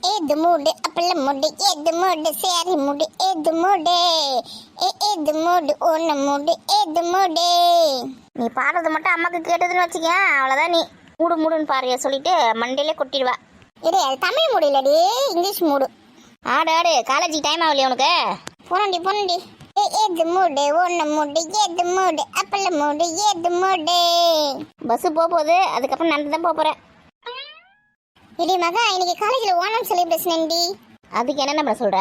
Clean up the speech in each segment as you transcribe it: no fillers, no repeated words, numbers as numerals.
ஏது மூடு அப்பள மூடு ஏது மூடு சேரி மூடு ஏது மூடு ஏது மூடு ஒன்று மூடு ஏது மூடு. நீ பாடுறது மட்டும் அம்மாக்கு கேட்டதுன்னு வச்சுக்க, அவ்வளோதான். நீ மூடு மூடுன்னு பாருங்க சொல்லிட்டு மண்டையிலே கொட்டிடுவா. இது தமிழ் மூடு இல்லடி, இங்கிலீஷ் மூடு. ஆடு ஆடு, காலேஜுக்கு டைம் ஆகலையா உனக்கு? போனண்டி ஏது மூடு ஒன்று மூடு ஏது மூடு அப்பள மூடு ஏது மூடு. பஸ்ஸு போகுது, அதுக்கப்புறம் நடந்து தான் போகிறேன். இடி மகா, இன்னைக்கு காலேஜில் ஓணம் செலிப்ரேஷன். அதுக்கு என்ன நம்ம சொல்கிற?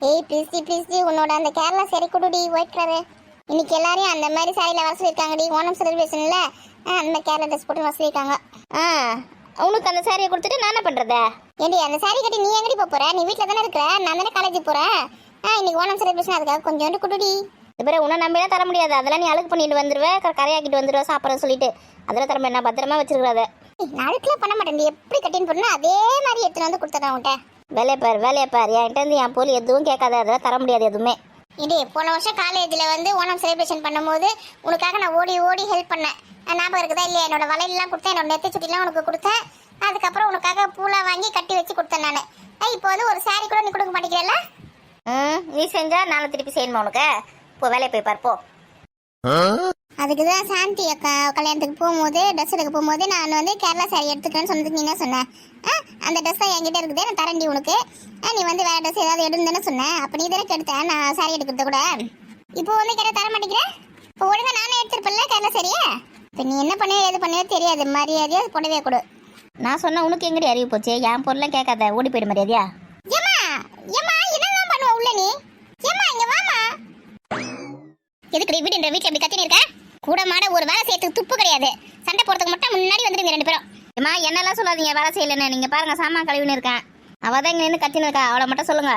ஏய் ப்ளீஸ் உன்னோட அந்த கேரளா சரி கொடுடி, ஒயிட் கலரு. இன்னைக்கு எல்லாரையும் அந்த மாதிரி சாரியில் வர சொல்லியிருக்காங்கடி. ஓணம் செலிப்ரேஷனில் அந்த கேரளா ட்ரெஸ் போட்டு வர சொல்லியிருக்காங்க. உனக்கு அந்த சாரியை கொடுத்துட்டு நான் என்ன பண்ணுறத? ஏண்டி அந்த சாரி கட்டி நீ எங்கடி போகிற? நீ வீட்டில் தானே இருக்கிற, நான் தானே காலேஜுக்கு போகிறேன். இன்னைக்கு ஓணம் செலிப்ரேஷன், அதுக்காக கொஞ்சோண்டு கொடுடி. இப்போ உன்னை நம்பிலாம் தர முடியாது, அதெல்லாம் நீ அழுக்கு பண்ணிட்டு வந்துடுவேன், கரையாக்கிட்டு வந்துடுவேன் சாப்பிட்றேன் சொல்லிட்டு. அதெல்லாம் தர நான் பத்திரமா வச்சிருக்கிறத. நான் அழுக்குலாம் பண்ண மாட்டேன், எப்படி கட்டின்னு போடணும் அதே மாதிரி எடுத்துன்னு வந்து கொடுத்துறேன் உன்ட்ட. வேலையை பார் என்கிட்ட இருந்து என் போல் எதுவும் கேட்காத, அதெல்லாம் தர முடியாது எதுவுமே. இது போன வருஷம் காலேஜில் வந்து ஓணம் செலிப்ரேஷன் பண்ணும்போது உனக்காக நான் ஓடி ஹெல்ப் பண்ணேன், ஞாபகம் இருக்குதா இல்லையா? என்னோட வலையெல்லாம் கொடுத்தேன், என்னோட நெத்தி சுட்டிலாம் உனக்கு கொடுத்தேன். அதுக்கப்புறம் உனக்காக பூலாம் வாங்கி கட்டி வச்சு கொடுத்தேன் நான். இப்போ வந்து ஒரு சாரி கூட நீ கொடுக்க மாட்டேங்கிறல்ல? நீ செஞ்சா நானும் திருப்பி செய்யணுமா உனக்கு? இப்போ வேலையை போய் பார்ப்போ. அதுக்கு தான் சாந்தி அக்கா கல்யாணத்துக்கு போகும்போது ட்ரெஸ் எடுக்க போகும்போது நான் வந்து கேரளா சாரி எடுத்துக்கிறேன்னு சொன்னதுக்கு நீ என்ன சொன்னேன்? அந்த ட்ரெஸ் தான் என்கிட்ட இருக்குது, நான் தரேன்டி உனக்கு. நீ வந்து வேறு ட்ரெஸ் ஏதாவது எடுன்னு சொன்னேன். அப்போ நீ தானே கெடுத்தேன் நான் சாரி எடுக்கிறத கூட. இப்போ வந்து கேட்டால் தர மாட்டேங்கிறேன். இப்போ ஒழுங்காக நானே எடுத்துருப்பேன்ல கேரளா சாரியே. இப்போ நீ என்ன பண்ணவே எது பண்ணவே தெரியாது, மரியாதையாக புடவே கொடு. நான் சொன்ன உனக்கு எங்கடி அறிவு போச்சு? என் பொருள்லாம் கேட்காத, ஓடி போயிடு மரியாதையா. ஏமா என்னதான் பண்ணுவ உள்ள நீ? ஏமா இங்க வாமா. எதுக்கு வீட்டுன்ற வீட்டுல எப்படி கத்தினு இருக்க? கூட மாட ஒரு வேலை செய்யறதுக்கு துப்பு கிடையாது, சண்டை போறதுக்கு மட்டும் முன்னாடி வந்துருங்க ரெண்டு பேரும். ஏமா என்னெல்லாம் சொல்லாதீங்க, வேலை செய்யலன்னு. நீங்க பாருங்க சாமான் கழுவின்னு இருக்கேன், அவதான் இங்க நின்று கத்தின்னு இருக்கா, அவளை மட்டும் சொல்லுங்க.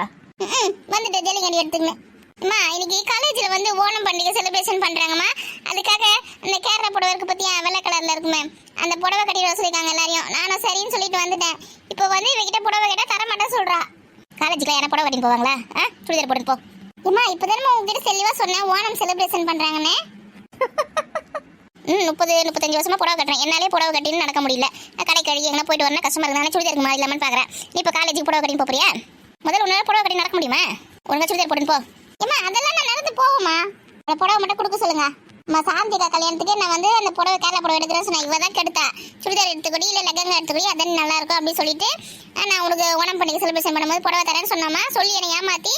வந்துட்டு ஜல்லிக்கண்டி எடுத்துக்கணும். அம்மா இன்னைக்கு காலேஜில் வந்து ஓணம் பண்டிகை செலிப்ரேஷன் பண்ணுறாங்கம்மா. அதுக்காக அந்த கேரளா புடவை இருக்கு பற்றியா, வெள்ளை கலரில் இருக்குமே, அந்த புடவை கட்டிட்டு வர சொல்லியிருக்காங்க எல்லாரையும். நானும் சரின்னு சொல்லிட்டு வந்துட்டேன். இப்போ வந்து இவகிட்ட புடவை கேட்டால் தர மாட்டேன் சொல்கிறா. காலேஜுக்கு யாரும் புடவை கட்டிட்டு போவாங்களா? சுடிதார் போட்டுட்டு போ. அம்மா இப்போ தானே உங்ககிட்ட தெளிவாக சொன்னேன் ஓணம் செலிப்ரேஷன் பண்ணுறாங்கன்னு. 30-35 வருஷமா புடவை கட்டுறேன், என்னாலே புடவை கட்டின்னு நடக்க முடியல. கடை கழுகி எங்கன்னா போயிட்டு வரணும் கஷ்டமா இருந்தாலும் சுடிதாருக்கு மாதிரி இல்லாமல் பார்க்குறேன். நீ இப்போ காலேஜுக்கு புடவை கட்டின்னு போறியா? முதல்ல உன்னால புடவை கட்டி நடக்க முடியுமா? ஒழுங்கா சுடிதார் போட்டுன்னு போ. ஏம்மா அதெல்லாம் நான் நடந்து போவோம்மா, அந்த புடவை மட்டும் கொடுக்க சொல்லுங்க. அம்மா சாந்திகா கல்யாணத்துக்கு நான் வந்து அந்த புடவை கேரளா புடவை எடுக்கிறேன் சொன்னேன். இவ தான் கெடுத்தா, சுடிதார் எடுத்துக்கொடி இல்லை லெகங்கா எடுத்துக்கொடி, அதான் நல்லா இருக்கும் அப்படின்னு சொல்லிட்டு நான் உனக்கு ஓணம் பண்டிகை செலிப்ரேஷன் பண்ணும்போது புடவை தரேன்னு சொன்னாமா. சொல்லி என்னை ஏமாற்றி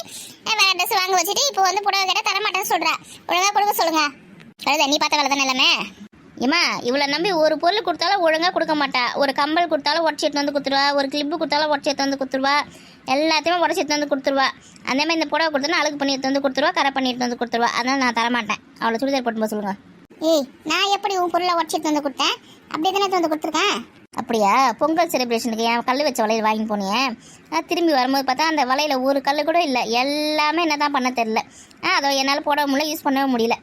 வேற ட்ரெஸ் வாங்க வச்சுட்டு இப்போ வந்து புடவை கேட்டால் தரமாட்டேன்னு சொல்கிறா. ஒழுங்காக கொடுக்க சொல்லுங்க. கழுத நீ பார்த்த வேலை தானே எல்லாமே. ஏம்மா இவ்வளோ நம்பி ஒரு பொருள் கொடுத்தாலும் ஒழுங்காக கொடுக்க மாட்டா. ஒரு கம்பல் கொடுத்தாலும் உடச்சி எடுத்து வந்து கொடுத்துருவா, ஒரு கிளிப்பு கொடுத்தாலும் உடச்சி எடுத்து வந்து கொடுத்துருவா, எல்லாத்தையுமே உடச்சி எடுத்து வந்து கொடுத்துருவா. அதே மாதிரி இந்த புடவை கொடுத்தோன்னா அழுக்கு பண்ணி எடுத்து வந்து கொடுத்துருவா, கரை பண்ணி எடுத்து வந்து கொடுத்துருவா. அதனால் நான் தரமாட்டேன். அவளை சுடிதார் போட்டு போக சொல்லுங்க. ஏய் நான் எப்படி உன் பொருளை உடச்சி எடுத்து வந்து கொடுத்தேன்? அப்படியே தானே எடுத்து வந்து கொடுத்துருக்கேன். அப்படியா? பொங்கல் செலிப்ரேஷனுக்கு என் கல் வச்ச வளையல் வாங்கி போனேன். திரும்பி வரும்போது பார்த்தா அந்த வலையில் ஒரு கல் கூட இல்லை, எல்லாமே என்ன தான் பண்ண தெரில. அதை என்னால் போட முடியல, யூஸ் பண்ணவே முடியல.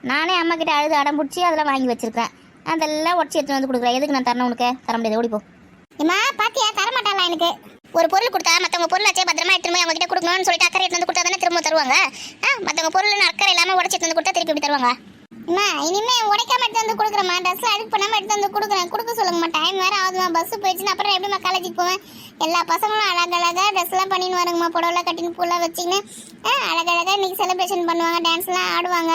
நானே அம்மா கிட்ட அழுது அடம் பிடிச்சி அதெல்லாம் வாங்கி வச்சிருக்கேன். அதெல்லாம் உடச்சி எடுத்து வந்து கொடுக்குறேன். எதுக்கு நான் தரணும் உனக்கு? தர முடியாது, ஓடிப்போ. ஏம்மா பாத்தியா தரமாட்டாளா? எனக்கு ஒரு பொருள் கொடுத்தா மற்றவங்க பொருள் வச்சே பத்திரமா எடுத்துன்னு போய் அவங்க கிட்ட கொடுக்கணும்னு சொல்லிட்டு அக்கறை எடுத்து வந்து கொடுத்தா தானே திரும்ப தருவாங்க. மற்றவங்க பொருள்னு அக்கறை இல்லாமல் உடச்சி எடுத்து வந்து கொடுத்தா திருப்பி எப்படி தருவாங்க? அம்மா இனிமே உடைக்காம எடுத்து வந்து கொடுக்குறேம்மா, ட்ரெஸ்ல அழுக்கு பண்ணாமல் எடுத்து வந்து கொடுக்க சொல்லுங்கம்மா. டைம் வேறு ஆகுதுமா, பஸ்ஸு போயிடுச்சுன்னா அப்புறம் எப்படிமா காலேஜுக்கு போவேன்? எல்லா பசங்களும் அழகழகாக ட்ரெஸ்லாம் பண்ணின்னு வருங்கம்மா, புடவைலாம் கட்டின்னு பூலாம் வச்சுக்கின்னு அழகழகாக இன்னைக்கு செலிப்ரேஷன் பண்ணுவாங்க, டான்ஸ்லாம் ஆடுவாங்க.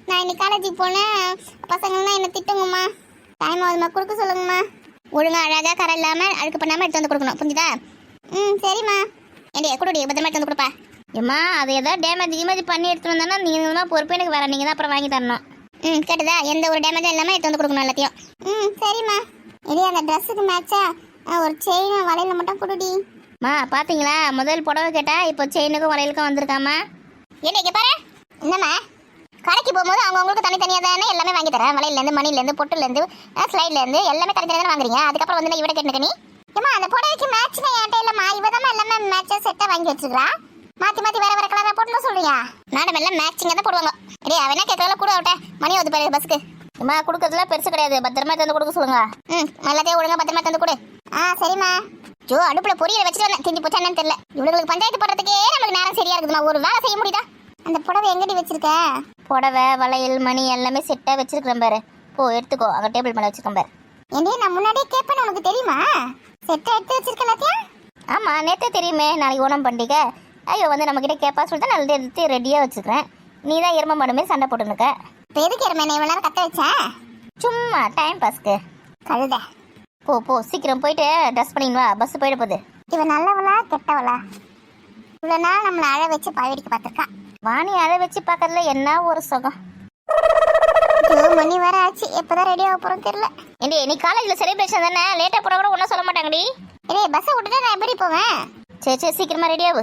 நான் இன்னைக்கு காலேஜுக்கு போனேன், பசங்கள்லாம் என்னை திட்டுங்கம்மா. டைம் ஆகுதுமா, கொடுக்க சொல்லுங்கம்மா. ஒழுங்காக அழகாக கரை இல்லாமல் அழுக்கு பண்ணாமல் எடுத்து வந்து கொடுக்கணும், புரிஞ்சுதா? சரிம்மா. ஏண்டியா கொடுடி, பத்திரமா எடுத்து வந்து கொடுப்பா. ஏம்மா அது ஏதாவது டேமேஜ் பண்ணி எடுத்து வந்தோன்னா நீங்கள் தான் பொறுப்பு, எனக்கு வேறு நீங்கள் தான் அப்புறம் வாங்கி தரணும். கேட்டுதா? எந்த ஒரு டேமேஜும் இல்லாமல் எடுத்து வந்து கொடுக்கணும் எல்லாத்தையும். சரிம்மா. இதே அந்த ட்ரெஸ்ஸுக்கு மேட்சா ஒரு செயின் வளையல் மட்டும் கொடுடி. மா பார்த்தீங்களா, முதல் புடவை கேட்டால் இப்போ செயினுக்கும் வளையலுக்கும் வந்திருக்காமா. ஏண்டியா பாரு. என்னம்மா கடைக்கு போகும்போது அவங்களுக்கு தனித்தனியாக தானே எல்லாமே வாங்கி தரேன். வலையிலேருந்து மணிலேருந்து பொட்டுலேருந்து ஸ்லைட்லேருந்து எல்லாமே தனித்தனியாக தானே வாங்குறீங்க. அதுக்கப்புறம் வந்து இவட கேட்டுக்க நீ. ஏம்மா அந்த புடவைக்கு மேட்ச்னா என்கிட்ட இல்லைம்மா, இவ தான் எல்லாமே மேட்சாக செட்டாக வாங்கி வச்சுக்கிறா. மாற்றி வேற கலராக போட்டுன்னு சொல்றீங்க. மேடம் எல்லாம் மேட்சிங்காக தான் போடுவாங்க. டேய் அவனா கேட்கறதுல கூட விட்ட மணி வந்து பாரு பஸ்ஸுக்கு. அம்மா கொடுக்கறதுல பெருசு கிடையாது, பத்திரமா தந்து கொடுக்க சொல்லுங்க. எல்லாத்தையும் ஒழுங்கா பத்திரமா தந்து கொடு. சரிம்மா. ஜோ அடுப்புல பொரியலை வச்சுட்டு வந்தேன், திஞ்சி போச்சா என்னன்னு தெரியல. இவங்களுக்கு பஞ்சாயத்து போடுறதுக்கே நமக்கு நேரம் சரியா இருக்குதுமா, ஒரு வேலை செய்ய முடியுதா? அந்த புடவை எங்கடி வச்சிருக்க? புடவை வளையல் மணி எல்லாமே செட்டா வச்சிருக்கிறேன் பாரு, போ எடுத்துக்கோ. அங்கே டேபிள் மேலே வச்சிருக்கேன் பாரு. ஏன்டி நான் முன்னாடியே கேட்பேன்னு உனக்கு தெரியுமா? செட்டா எடுத்து வச்சிருக்க எல்லாத்தையும். ஆமாம் நேற்றே தெரியுமே நாளைக்கு ஓணம் பண்டிகை. ஐயோ வந்து நம்மக்கிட்ட கேட்பா சொல்லிட்டு நான் எடுத்து ரெடியாக வச்சுக்கிறேன். நீ தான் எருமை மாடு மாதிரி சண்டை போட்டுருக்க. இப்போ எதுக்கு எருமை இவ்வளோ நேரம் கத்த வச்சேன்? சும்மா டைம் பாஸ்க்கு. கழுத போ போ சீக்கிரம் போயிட்டு ட்ரெஸ் பண்ணின்னு வா, பஸ் போயிட போகுது. இவன் நல்லவளா கெட்டவளா? இவ்வளோ நாள் நம்மளை அழ வச்சு பாயடிக்க பார்த்துருக்கா. வாணி அழ வச்சு பார்க்கறதுல என்ன ஒரு சுகம். மணி வேற ஆச்சு, எப்போதான் ரெடி ஆக போகிறோம் தெரியல. ஏண்டி நீ காலேஜில் செலிப்ரேஷன் தானே, லேட்டாக போட கூட ஒன்றும் சொல்ல மாட்டாங்கடி. ஏய் பஸ்ஸை விட்டுட்டு நான் எப்படி போவேன்? சரி சரி சீக்கிரமாக ரெடி ஆகு.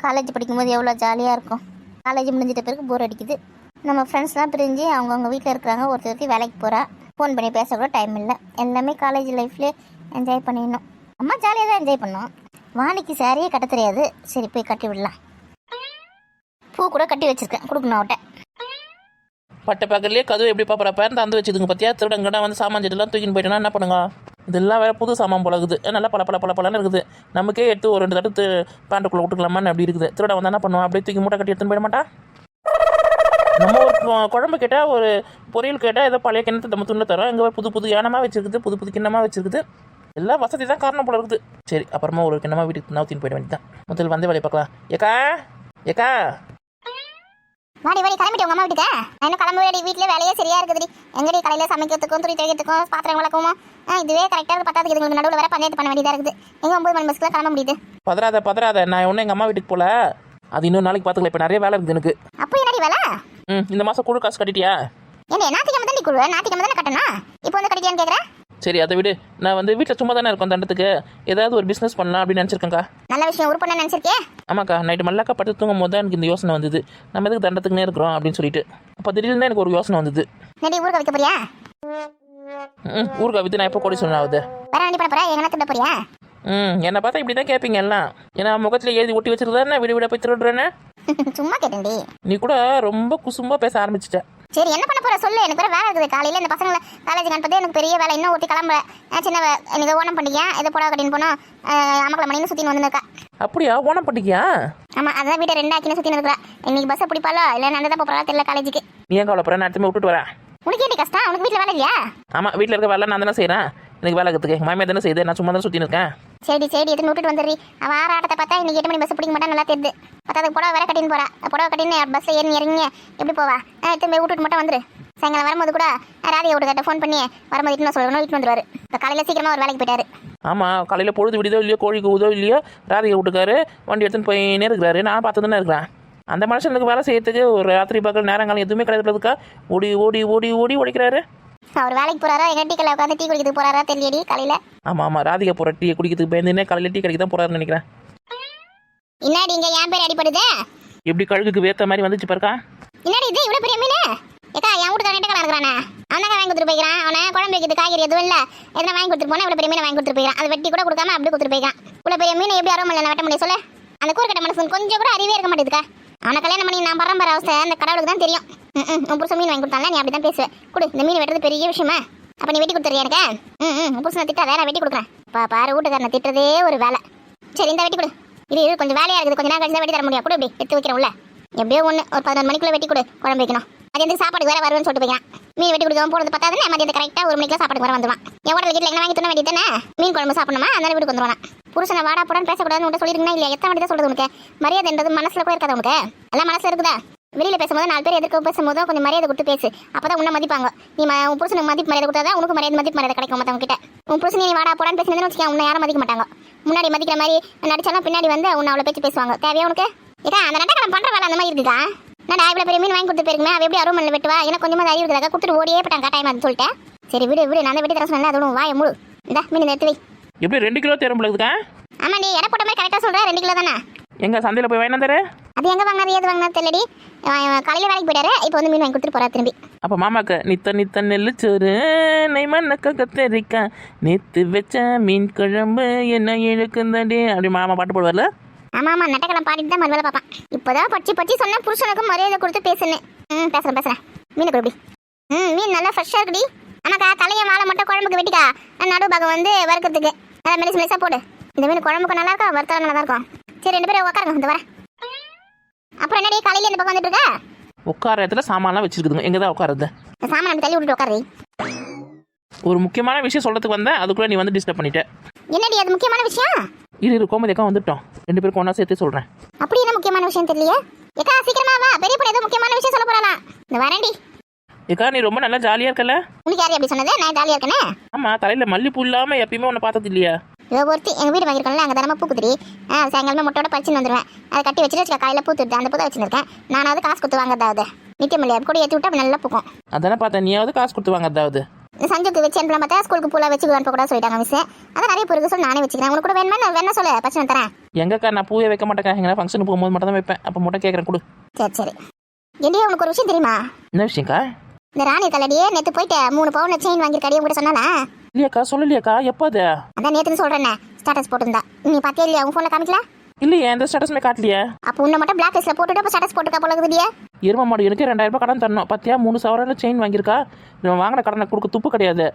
காலேஜ் படிக்கும்போது எவ்வளோ ஜாலியாக இருக்கும். காலேஜ் முடிஞ்சிட்ட பிறகு போர் அடிக்குது. நம்ம ஃப்ரெண்ட்ஸ்லாம் பிரிஞ்சு அவங்கவுங்க வீட்டில் இருக்கிறாங்க. ஒருத்தருக்கு வேலைக்கு போகிறா, ஃபோன் பண்ணி பேச கூட டைம் இல்லை. எல்லாமே காலேஜ் லைஃப்லேயே என்ஜாய் பண்ணிடணும். அம்மா ஜாலியாக தான் என்ஜாய் பண்ணோம். வாணிக்கு சாரியே கட்ட தெரியாது. சரி போய் கட்டி விடலாம். பூ கூட கட்டி வச்சிருக்கேன், கொடுக்கணும் அவட்ட. பட்டை பக்கத்துலேயே கதவு எப்படி பார்ப்பறப்ப அந்த வச்சுதுங்க பார்த்தியா? திருடங்கடா வந்து சாமான் செட்டுலாம் தூக்கின்னு போயிட்டோன்னா என்ன பண்ணுங்க? இதெல்லாம் வேறு புது சாமான் போலகுது, நல்லா பல இருக்குது. நமக்கே எடுத்து ஒரு 2 தட்டு பேண்ட்டுக்குள்ளே விட்டுக்கலாமான்னு அப்படி இருக்குது. திருட வந்து என்ன பண்ணுவான்? அப்படியே தூக்கி மூட்டை கட்டி எடுத்துன்னு போயிட மாட்டா? நம்ம ஒரு குழம்பு கேட்டால், ஒரு பொரியல் கேட்டால் ஏதோ பழைய கிண்ணத்தை நம்ம துணில் தரோம். இங்கே புது ஏனமாக வச்சிருக்குது, புது கிண்ணமாக வச்சிருக்குது. எல்லாம் வசதி தான் காரணம் போல இருக்குது. சரி அப்புறமா ஒரு கிண்ணமாக வீட்டுக்கு நவுத்தின்னு போயிட வேண்டியதான். முதல் வந்து வேலையை பார்க்கலாம். ஏக்கா வாடி வாடி கிளம்பிட்டு உங்க அம்மா வீட்டுக்கு. நான் இன்னும் கிளம்புவேடி, வீட்டில் வேலையே சரியா இருக்குதுடி. எங்கடி காலையில் சமைக்கிறதுக்கும் துணி துவைக்கிறதுக்கும் பாத்திரம் வளர்க்குமோ இதுவே கரெக்டாக இருக்கு. பத்தாதுக்கு இதுங்களுக்கு நடுவில் வேற பஞ்சாயத்து பண்ண வேண்டியதாக இருக்குது. எங்கே 9 மணி பஸ்க்குலாம் கிளம்ப முடியுது? பதறாத நான் ஒன்றும் எங்கள் அம்மா வீட்டுக்கு போல. அது இன்னும் நாளைக்கு பார்த்துக்கலாம். இப்போ நிறைய வேலை இருக்குது எனக்கு. அப்போ என்னடி வேலை? இந்த மாதம் குழு காசு கட்டிட்டியா? என்ன ஞாத்திக்கிழமை தான் நீ குழு, ஞாத்திக்கிழமை தானே கட்டணும். இப்போ வந்து கட்டிட்டியான்னு கேட்குறேன். சரி அதை விடு. நான் வந்து வீட்டில் சும்மா தானே இருக்கோம், தண்டத்துக்கு ஏதாவது ஒரு பிஸ்னஸ் பண்ணலாம் அப்படின்னு நினச்சிருக்கேன்க்கா. நல்ல விஷயம், உருப்பண்ண நினச்சிருக்கே. ஆமாக்கா, நைட்டு மல்லாக்கா பட்டு தூங்கும் போது தான் எனக்கு இந்த யோசனை வந்தது. நம்ம எதுக்கு தண்டத்துக்குனே இருக்கிறோம் அப்படின்னு சொல்லிட்டு. அப்போ திடீர்னு எனக்கு ஒரு யோசனை வந்தது. நடி ஊருக்கு வைக்க போறியா? ஊருக்கு வித்து நான் எப்போ கோடி சொன்னாவது வேற வண்டி பண்ண போறேன். எங்கன்னா திட்ட போறியா? என்னை பார்த்தா இப்படி தான் கேட்பீங்க எல்லாம். ஏன்னா முகத்தில் எழுதி ஒட்டி வச்சிருந்தானே வீடு போய் திருடுறேன்னு. சும்மா கேட்டேன்டி. நீ கூட ரொம்ப குசும்பா பேச ஆரம்பிச்சிட்ட. சரி என்ன பண்ண போற சொல்லு. எனக்கு வேற வேலை இருக்குது. காலையில் இந்த பசங்களை காலேஜுக்கு அனுப்பதே எனக்கு பெரிய வேலை. இன்னும் ஒட்டி கிளம்ப சின்ன எனக்கு ஓணம் பண்டிகை இதை புடவை கட்டின்னு போனோம். அமக்கல மணின்னு சுற்றின்னு வந்துருக்கா. அப்படியா? ஓணம் பண்டிகையா? ஆமாம் அதான் வீட்டை 2 ஆக்கின்னு சுற்றின்னு இருக்கிறா. இன்னைக்கு பஸ்ஸை பிடிப்பாலோ இல்லை நான் தான் போகிறா தெரியல காலேஜுக்கு. நீ ஏன் கவலைப்படுற? நான் எடுத்துமே விட்டுட்டு வரேன். உனக்கு ஏன் கஷ்டம்? உனக்கு வீட்டில் வேலை இல்லையா? ஆமாம் வீட்டில் இருக்க வேலை நான் தானே செய்கிறேன். எனக்கு வேலை கற்றுக்க எங்கள் மாமியா தானே செய்யுது. நான் சும்மா தான் சுற்றின்னு இருக்கேன். சரி எடுத்து விட்டுட்டு வந்துடுறீ. அவன் ஆற ஆட்டத்தை பார்த்தா இன்னைக்கு 8 மணி பஸ் பிடிக்க மாட்டா நல்லா தெரியுது. பத்தாதுக்கு புடவை வேற கட்டின்னு போறா. புடவை கட்டின்னு பஸ்ஸில் ஏறி இறங்கி எப்படி போவா? திரும்ப விட்டுட்டு மட்டும் வந்துரு. சாயங்காலம் வரும்போது கூட ராதியை விட்டுக்கிட்ட ஃபோன் பண்ணி வரும்போது இட்டுன்னு சொல்லணும், இட்டுன்னு வந்துருவாரு. இப்போ காலையில் சீக்கிரமாக ஒரு வேலைக்கு போயிட்டாரு. ஆமாம் காலையில் பொழுது விடுதோ இல்லையோ, கோழி கூதோ இல்லையோ, ராதிகை விட்டுக்காரு வண்டி எடுத்துன்னு போயின்னே இருக்கிறாரு. நான் பார்த்து தானே இருக்கிறேன். அந்த மனுஷனுக்கு வேலை செய்யறதுக்கு ஒரு ராத்திரி பகல் நேரங்காலம் எதுவுமே கிடையாதுக்கா. ஓடி ஓடி ஓடி ஓடி உடைக்கிறாரு. அவர் வேலைக்கு போறாரா எங்க டீ கடையில் உட்காந்து டீ குடிக்கிறதுக்கு போறாரா தெரியடி காலையில். ஆமாம் ராதிகை போகிற டீ குடிக்கிறதுக்கு பயந்துன்னே காலையில் டீ கடைக்கு தான் போகிறாருன்னு நினைக்கிறேன். இன்னாடி இங்கே என் பேர் அடிப்படுது. எப்படி கழுகுக்கு வேத்த மாதிரி வந்துச்சு பாருக்கா. இன்னாடி இது இவ்வளோ பெரிய மீன். ஏக்கா என் வீட்டுக்காரன் கிட்ட இருக்கிறானே அவன் தான் வாங்கி கொடுத்துட்டு போய்க்கிறான். அவனை குழம்பு வைக்கிறது காய்கறி எதுவும் இல்லை எதனா வாங்கி கொடுத்துட்டு போனா இவ்வளோ பெரிய மீனை வாங்கி கொடுத்துட்டு போய்க்கிறான். அது வெட்டி கூட கொடுக்காம அப்படி கொடுத்துட்டு போய்க்கான். இவ்வளோ பெரிய மீனை எப்படி அறுவ முடியல வெட்ட முடியும் சொல்லு? அந்த கூறுக்கட்ட மனசு கொஞ்சம் கூட அறிவே இருக்க மாட்டேதுக்கா. அவனை கல்யாணம் பண்ணி நான் பரம்பரை அவஸ்தை அந்த கடவுளுக்கு தான் தெரியும். உன் புருஷன் மீன் வாங்கி கொடுத்தால நீ அப்படி தான் பேசுவேன். கொடு இந்த மீன் வெட்டுறது பெரிய விஷயமா? அப்போ நீ வெட்டி கொடுத்துறியா எனக்கு? உன் புருஷனை திட்டாத நான் வெட்டி கொடுக்குறேன். பாரு வீட்டுக்காரனை திட்டுறதே ஒரு வேலை. சரி இந்த வெட்டி கொடு. இது கொஞ்சம் வேலையாக இருக்குது, கொஞ்சம் நேரம் கழிச்சு தான் வெட்டி தர முடியும். கூட இப்படி எடுத்து வைக்கிறேன் உள்ள. எப்படியோ ஒன்று ஒரு 11 மணிக்குள்ளே வெட்டி கொடு, குழம்பு வைக்கணும். அது எந்த சாப்பாடு வேற வருவேன்னு சொல்லிட்டு போய்க்கலாம். மீன் வெட்டி கொடுக்காம போகிறது பார்த்தாதுன்னு மதியத்தை கரெக்டாக 1 மணிக்கு சாப்பாடு வர வந்துடுவான். என் உடல் வீட்டில் என்ன வாங்கி தூண வேண்டியது தானே? மீன் குழம்பு சாப்பிடணுமா? அதனால வீட்டுக்கு வந்துடுவான். புருஷனை வாடா போடான்னு பேசக்கூடாதுன்னு உன்ட்ட சொல்லிருக்கா இல்லையா? எத்தனை வாட்டி தான் சொல்றது உனக்கு? மரியாதைன்றது மனசில் கூட இருக்காது உனக்கு? எல்லாம் மனசில் இருக்குதா? வெளியில் பேசும்போது 4 பேர் எதிர்க்க பேசும்போது கொஞ்சம் மரியாதை கொடுத்து பேசு. அப்போ தான் உன்னை மதிப்பாங்க. நீ உன் புருஷனுக்கு மரியாதை கொடுத்தா தான் உனக்கு மரியாதை கிடைக்கும் மற்றவங்க கிட்ட. உன் புருஷன் நீ வாடா போடான்னு பேசினதுன்னு வச்சுக்கேன், உன்னை யாரும் மதிக்க மாட்டாங்க. முன்னாடி மதிக்கிற மாதிரி நடிச்சாலும் பின்னாடி வந்து உன்னை அவ்வளோ பேச்சு பேசுவாங்க. தேவையா உனக்கு? ஏக்கா அந்த நட்டக்கடம் பண்ணுற வேலை அந்த மாதிரி இருக்குதா? நான் இவ்வளோ பெரிய மீன் வாங்கி கொடுத்து போயிருக்குமே, அவள் எப்படி அருவமல்ல வெட்டுவா? ஏன்னா கொஞ்சமாக அறிவு இருக்குதா? கொடுத்துட்டு ஓடியே போட்டாங்க டைம் அது சொல்லிட்டேன். சரி விடு நான் வெட்டி தர சொன்னேன். அதோட வாய முழு இந்த மீன் எடுத்து வை. எப்படி 2 கிலோ தேரம்பளுக்குக்கா? ஆமா நீ எடை போட்ட மாதிரி கரெக்டாக சொல்கிறேன். 2 கிலோ தானே? எங்க சந்தையில் போய் வாங்கினா தர? அது எங்கே வாங்கினது ஏது வாங்கினா தெரியலடி. காலையில் வேலைக்கு போயிட்டாரு. இப்போ வந்து மீன் வாங்கி கொடுத்துட்டு போறா திரும்பி. அப்போ மாமாக்கு நித்த நெல்லுச்சோறு நெய் மண்ணக்க கத்தரிக்கா நேற்று வச்ச மீன் குழம்பு என்ன இழுக்குந்தடி அப்படி மாமா பாட்டு போடுவார்ல. ஆமாம் நட்டக்கெல்லாம் பாடிட்டு தான் மறுவேலை பார்ப்பான். இப்போதான் பச்சி சொன்னேன் புருஷனுக்கு மரியாதை கொடுத்து பேசுனேன். பேசுகிறேன் மீனை கொடுப்பி. மீன் நல்லா ஃப்ரெஷ்ஷாக இருக்குடி. ஆனாக்கா தலையை வாழை மட்டும் குழம்புக்கு வெட்டிக்கா. நடுபாகம் வந்து வறுக்கிறதுக்கு நல்லா மெலிசாக போடு. இந்த மீன் குழம்புக்கு நல்லா இருக்கா, வறுத்தாலும் நல்லா தான் இருக்கும். சரி 2 பேரும் உட்காருங்க இந்த வரேன். அப்புறம் என்னடி காலையில் இந்த பக்கம் வந்துட்டு இருக்கா? உட்கார இடத்துல சாமான்லாம் வச்சிருக்குதுங்க. எங்கே தான் உட்காருது? சாமான் அப்படி தள்ளி விட்டுட்டு உட்காரு. ஒரு முக்கியமான விஷயம் சொல்கிறதுக்கு வந்தேன், அதுக்குள்ளே நீ வந்து டிஸ்டர்ப் பண்ணிட்ட. என்னடி அது முக்கியமான விஷயம்? இரு கோமதி அக்கா வந்துட்டோம், 2 பேருக்கு ஒன்றா சேர்த்து சொல்கிறேன். அப்படி என்ன முக்கியமான விஷயம் தெரியலையே? ஏக்கா சீக்கிரமா வா, பெரிய பொண்ணு ஏதோ முக்கியமான விஷயம் சொல்ல போறாளாம். இந்த வரேன்டி. ஏக்கா நீ ரொம்ப நல்லா ஜாலியாக இருக்கல? உங்களுக்கு யாரு அப்படி சொன்னது? நான் ஜாலியா இருக்கேனே. ஆமாம், தலையில் மல்லிப்பூ இல்லாமல் எப்பயுமே ஒன்று பார்த்தது இல்லையா? இவ ஒருத்தி எங்கள் வீடு வாங்கியிருக்கோம்ல, அங்கே தரமா பூக்குதிரி. சாயங்காலமே முட்டோட பறிச்சுன்னு வந்துடுவேன். அதை கட்டி வச்சுட்டு வச்சுக்க, காலையில் பூத்துட்டு அந்த பூத்தை வச்சுருக்கேன். நானாவது காசு கொடுத்து வாங்கதாவது நித்தியம் இல்லையா? கூட ஏற்றி விட்டு அப்படி நல்லா பூக்கும். அதானே பார்த்தேன், நீயாவது காசு கொடுத்து வாங்க. அதாவது சஞ்சுக்கு வச்சு அனுப்பலாம் பார்த்தா ஸ்கூலுக்கு பூலா வச்சு அனுப்பக்கூடாது சொல்லிட்டாங்க மிஸ். அதான் நிறைய பொருள் சொல்லி நானே வச்சுக்கிறேன். உங்களுக்கு கூட வேணுமா? வேணா சொல்லு, பச்சை தரேன். எங்கக்கா நான் பூவே வைக்க மாட்டேங்க, எங்கன்னா ஃபங்க்ஷனுக்கு போகும்போது மட்டும் தான் வைப்பேன். அப்போ மட்டும் கேட்குறேன் கொடு. சரி. என்னையே உனக்கு ஒரு விஷயம் தெரியுமா? என்ன விஷயம்க்கா? இந்த ராணி தலைடியே நேற்று போயிட்டு 3 பவுன் செயின் வாங்கியிருக்காடி உங்ககிட்ட சொன்னானா? இல்லையாக்கா, சொல்லலையாக்கா? எப்போ அது? அதான் நேற்றுன்னு சொல்கிறேன்னே, ஸ்டேட்டஸ் போட்டிருந்தா. நீ பார்த்தியா இல்லையா? உன் ஃபோனில் காமிக்கல? இல்லையே, எந்த ஸ்டேட்டஸுமே காட்டலையே. அப்போ உன்னை மட்டும் பிளாக் லிஸ்ட்டில் போட்டுட்டு அப்போ ஸ்டேட்டஸ் போட்டுக்கா போல இருக்குதுடியே. எரும மாடு எனக்கு 2000 ரூபாய் கடன் தரணும். பத்தியா 3 சவரன் செயின் வாங்கியிருக்கா. இவன் வாங்கின கடனை கொடுக்க துப்பு கிடையாது.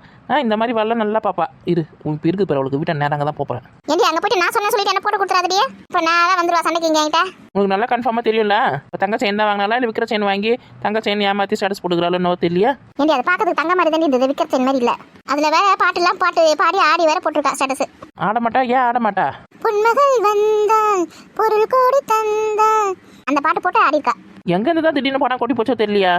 இந்த மாதிரி வரல நல்லா பாப்பா. இரு இப்போ இருக்குது பாரு, அவளுக்கு வீட்டை நேரம் தான் போகிறேன். ஏண்டி அங்கே போயிட்டு நான் சொன்ன சொல்லிட்டு என்ன போட்டு கொடுத்துறாதடியே. இப்போ நான் தான் வந்துடுவா சண்டைக்கு இங்கே என்கிட்ட. உங்களுக்கு நல்லா கன்ஃபார்மாக தெரியும்ல? இப்போ தங்க செயின் தான் வாங்கினாலா இல்லை விற்கிற செயின் வாங்கி தங்க செயின் ஏமாற்றி ஸ்டேட்டஸ் போட்டுக்கிறாள் என்னவோ தெரியல. ஏண்டி அதை பார்க்கறதுக்கு தங்க மாதிரி தாண்டி இருந்தது, விற்கிற செயின் மாதிரி இல்லை. அதில் வேற பாட்டுலாம் பாடி ஆடி வேற போட்டிருக்கா ஸ்டேட்டஸ். ஆட மாட்டா? ஏன் ஆட மாட்டா? பொன்மகள் வந்தாள் பொருள் கோடி தந்தாள் அந்த பாட்டு போட்டு ஆடி இருக்கா. எங்கேருந்து தான் திடீர்னு பணம் கொட்டி போச்சோ தெரியலையா?